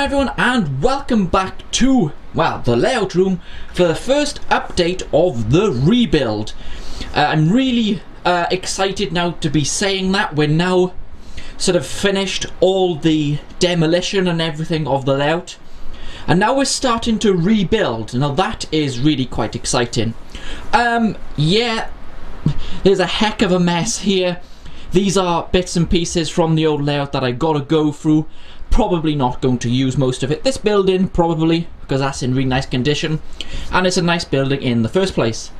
everyone, and welcome back to, well, the layout room for the first update of the rebuild. I'm really excited now to be saying that we're now sort of finished all the demolition and everything of the layout, and now we're starting to rebuild. Now that is really quite exciting. Yeah, there's a heck of a mess here. These are bits and pieces from the old layout that I gotta go through. Probably not going to use most of it. This building, probably, because that's in really nice condition, and it's a nice building in the first place.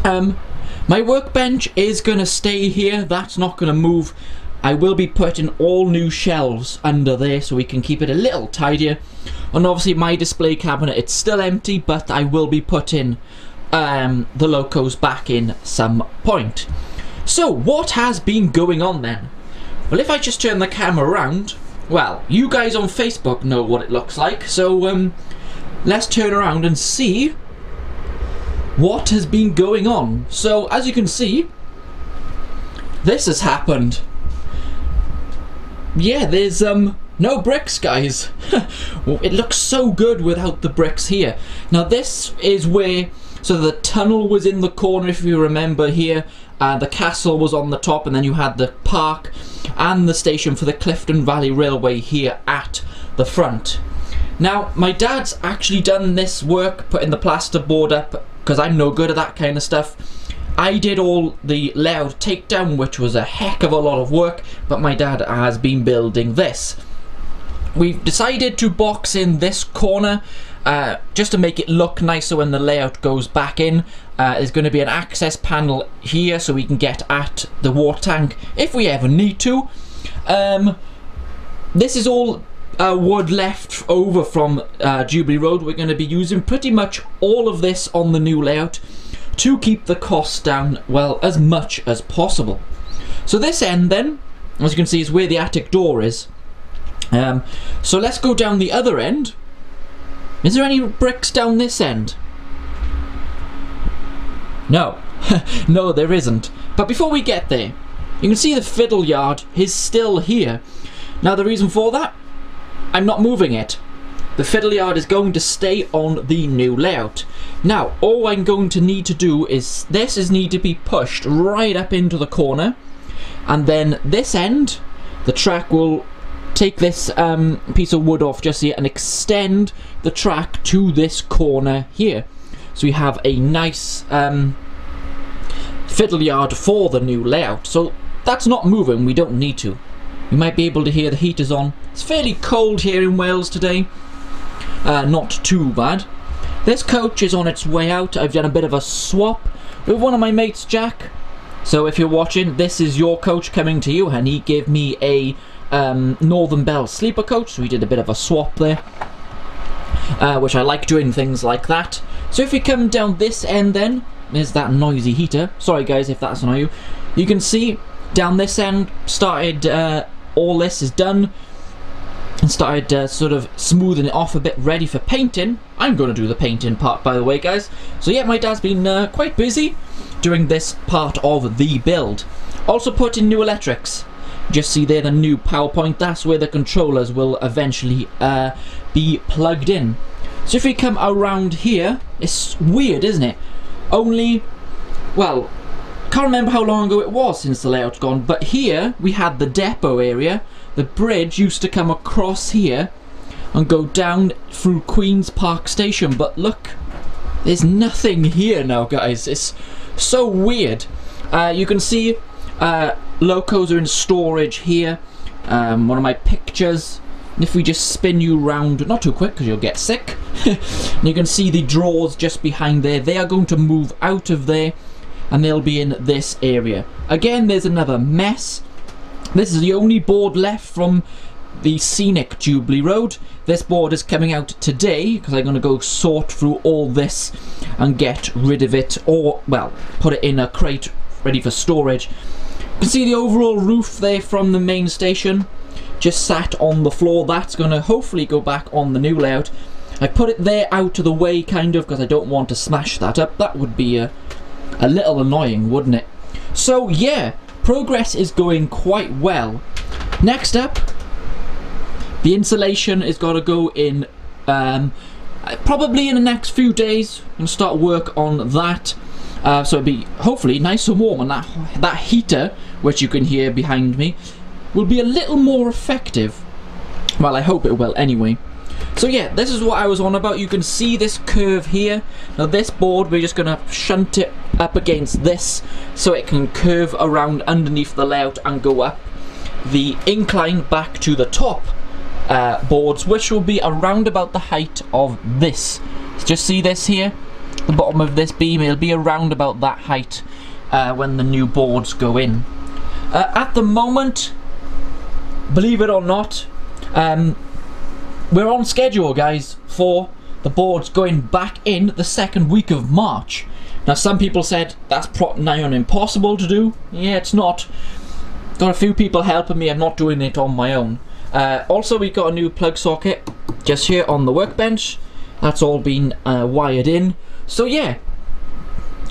My workbench is gonna stay here. That's not gonna move. I will be putting all new shelves under there so we can keep it a little tidier. And obviously my display cabinet, it's still empty, but I will be putting the locos back in some point. So what has been going on then? Well, if I just turn the camera around, well, you guys on Facebook know what it looks like, so let's turn around and see what has been going on. So as you can see, this has happened. Yeah, there's no bricks, guys. It looks so good without the bricks here. Now this is where, so the tunnel was in the corner, if you remember here. The castle was on the top, and then you had the park and the station for the Clifton Valley Railway here at the front. Now my dad's actually done this work, putting the plasterboard up, because I'm no good at that kind of stuff. I did all the layout takedown, which was a heck of a lot of work, but my dad has been building this. We've decided to box in this corner just to make it look nicer when the layout goes back in. There's going to be an access panel here so we can get at the water tank if we ever need to. This is all wood left over from Jubilee Road. We're going to be using pretty much all of this on the new layout to keep the costs down, well, as much as possible. So this end then, as you can see, is where the attic door is. So let's go down the other end. Is there any bricks down this end? No. No, there isn't. But before we get there, you can see the fiddle yard is still here. Now the reason for that, I'm not moving it. The fiddle yard is going to stay on the new layout. Now all I'm going to need to do is, this is need to be pushed right up into the corner, and then this end, the track will take this piece of wood off just here and extend the track to this corner here. So we have a nice fiddle yard for the new layout. So that's not moving, we don't need to. You might be able to hear the heaters on. It's fairly cold here in Wales today. Not too bad. This coach is on its way out. I've done a bit of a swap with one of my mates, Jack. So if you're watching, this is your coach coming to you, and he gave me a Northern Bell sleeper coach, so we did a bit of a swap there, which I like doing things like that. So if we come down this end then, there's that noisy heater. Sorry guys if that's annoying you. You can see down this end, started, all this is done, and started sort of smoothing it off a bit, ready for painting. I'm going to do the painting part, by the way, guys. So yeah, my dad's been quite busy doing this part of the build. Also put in new electrics. Just see there the new power point. That's where the controllers will eventually be plugged in. So if we come around here, it's weird, isn't it? Only, well, can't remember how long ago it was since the layout's gone, but here we had the depot area. The bridge used to come across here and go down through Queen's Park Station, but look, there's nothing here now, guys. It's so weird. You can see locos are in storage here. One of my pictures. If we just spin you round, not too quick because you'll get sick. And you can see the drawers just behind there. They are going to move out of there, and they'll be in this area. Again, there's another mess. This is the only board left from the scenic Jubilee Road. This board is coming out today because I'm going to go sort through all this and get rid of it, or, well, put it in a crate ready for storage. You can see the overall roof there from the main station just sat on the floor. That's going to hopefully go back on the new layout. I put it there out of the way, kind of, because I don't want to smash that up. That would be a little annoying, wouldn't it? So yeah, progress is going quite well. Next up, The insulation is got to go in probably in the next few days, and start work on that. So it'll be hopefully nice and warm, and that heater, which you can hear behind me, will be a little more effective. Well, I hope it will anyway. So yeah, this is what I was on about. You can see this curve here. Now this board, we're just going to shunt it up against this so it can curve around underneath the layout and go up the incline back to the top boards, which will be around about the height of this. Just see this here? The bottom of this beam, it'll be around about that height when the new boards go in. At the moment, believe it or not, we're on schedule, guys, for the boards going back in the second week of March. Now, some people said that's nigh on impossible to do. Yeah, it's not. Got a few people helping me. I'm not doing it on my own. Also, we got a new plug socket just here on the workbench. That's all been wired in. So yeah,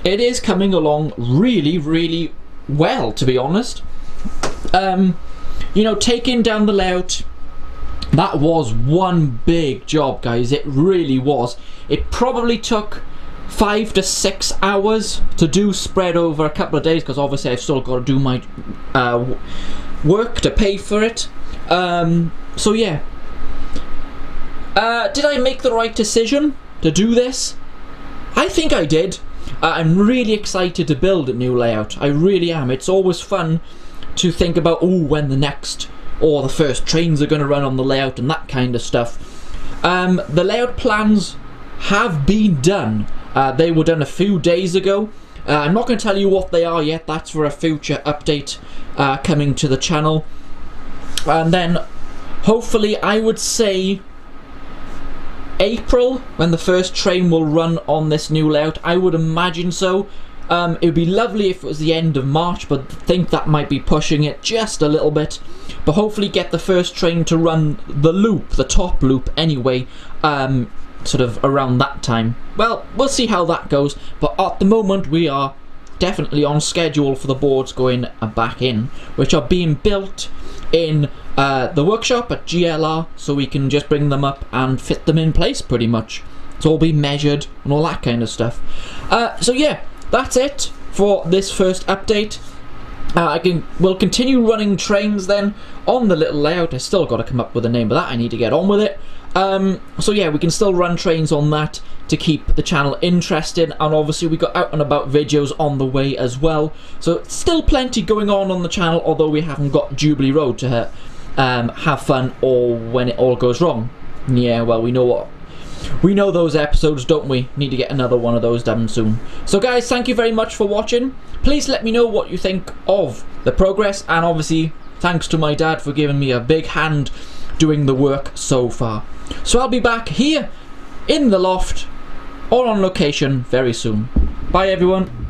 it is coming along really, really well, to be honest. You know, taking down the layout, that was one big job, guys. It really was. It probably took 5 to 6 hours to do, spread over a couple of days, because obviously I've still got to do my work to pay for it. So yeah, did I make the right decision to do this? I think I did. I'm really excited to build a new layout. I really am. It's always fun to think about, oh, when the next or the first trains are going to run on the layout and that kind of stuff. The layout plans have been done. They were done a few days ago. I'm not going to tell you what they are yet. That's for a future update coming to the channel. And then hopefully, I would say April, when the first train will run on this new layout. I would imagine so. It would be lovely if it was the end of March, but I think that might be pushing it just a little bit. But hopefully get the first train to run the loop, the top loop anyway, sort of around that time. Well, we'll see how that goes, but at the moment we are definitely on schedule for the boards going back in, which are being built in the workshop at GLR, so we can just bring them up and fit them in place pretty much. It's all been measured and all that kind of stuff. So yeah, that's it for this first update. We'll continue running trains then on the little layout. I still got to come up with a name for that. I need to get on with it. So yeah, we can still run trains on that to keep the channel interested, and obviously we got out and about videos on the way as well. So still plenty going on the channel, although we haven't got Jubilee Road to have fun, or when it all goes wrong. Yeah, well, we know those episodes, don't we? Need to get another one of those done soon. So guys, thank you very much for watching. Please let me know what you think of the progress, and obviously thanks to my dad for giving me a big hand doing the work so far. So I'll be back here in the loft or on location very soon. Bye everyone.